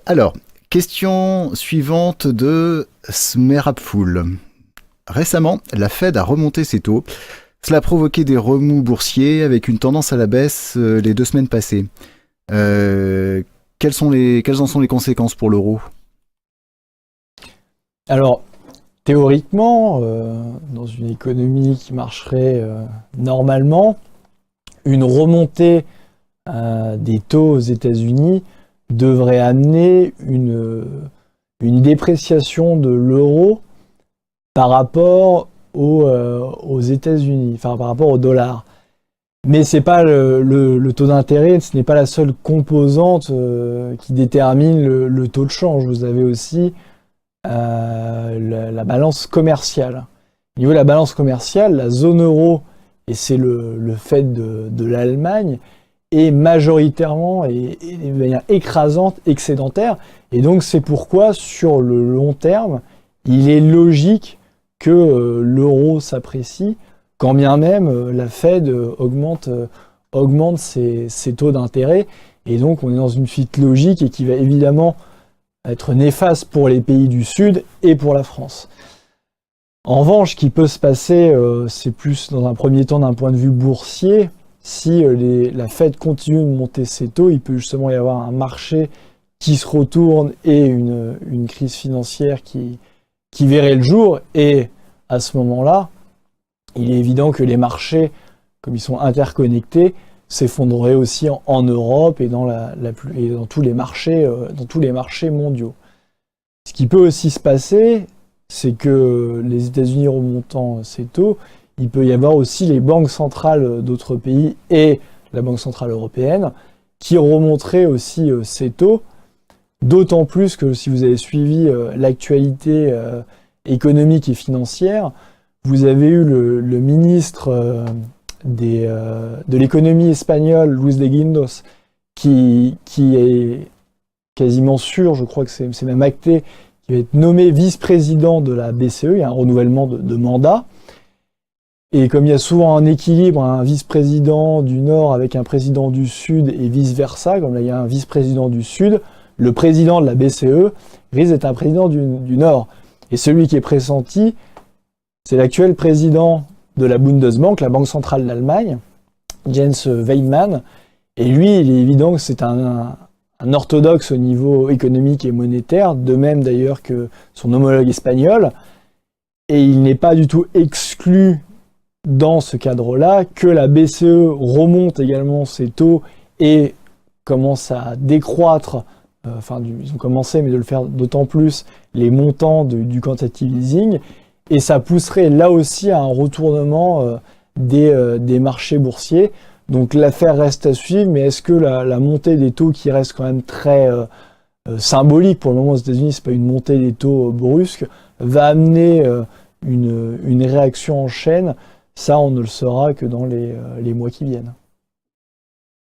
Alors, question suivante de Smerapful. Récemment, la Fed a remonté ses taux. Cela a provoqué des remous boursiers avec une tendance à la baisse les 2 semaines passées. Euh, quelles en sont les conséquences pour l'euro? Alors, théoriquement, dans une économie qui marcherait normalement, une remontée des taux aux États-Unis devrait amener une dépréciation de l'euro par rapport aux États-Unis, enfin par rapport au dollar. Mais c'est pas le taux d'intérêt, ce n'est pas la seule composante qui détermine le taux de change. Vous avez aussi la balance commerciale. Au niveau de la balance commerciale, la zone euro, et c'est le fait de l'Allemagne, est majoritairement et de manière écrasante excédentaire. Et donc c'est pourquoi sur le long terme, il est logique que l'euro s'apprécie, quand bien même la Fed augmente ses taux d'intérêt. Et donc on est dans une suite logique et qui va évidemment être néfaste pour les pays du Sud et pour la France. En revanche, ce qui peut se passer, c'est plus dans un premier temps d'un point de vue boursier. Si la Fed continue de monter ses taux, il peut justement y avoir un marché qui se retourne et une crise financière qui verrait le jour. Et à ce moment-là, il est évident que les marchés, comme ils sont interconnectés, s'effondreraient aussi en Europe et dans tous les marchés mondiaux. Ce qui peut aussi se passer, c'est que les États-Unis remontant ces taux, il peut y avoir aussi les banques centrales d'autres pays et la Banque centrale européenne qui remonteraient aussi ces taux, d'autant plus que si vous avez suivi l'actualité économique et financière, vous avez eu le ministre de l'économie espagnole, Luis de Guindos, qui est quasiment sûr, je crois que c'est même acté, qui va être nommé vice-président de la BCE. Il y a un renouvellement de mandat. Et comme il y a souvent un équilibre, un vice-président du Nord avec un président du Sud et vice-versa, comme là il y a un vice-président du Sud, le président de la BCE risque d'être un président du Nord. Et celui qui est pressenti, c'est l'actuel président de la Bundesbank, la Banque centrale d'Allemagne, Jens Weidmann. Et lui, il est évident que c'est un orthodoxe au niveau économique et monétaire, de même d'ailleurs que son homologue espagnol. Et il n'est pas du tout exclu dans ce cadre-là que la BCE remonte également ses taux et commence à décroître, ils ont commencé, mais de le faire d'autant plus, les montants du quantitative easing. Et ça pousserait là aussi à un retournement des marchés boursiers. Donc l'affaire reste à suivre, mais est-ce que la montée des taux qui reste quand même très symbolique pour le moment aux États-Unis, c'est pas une montée des taux brusque, va amener une réaction en chaîne? Ça, on ne le saura que dans les mois qui viennent.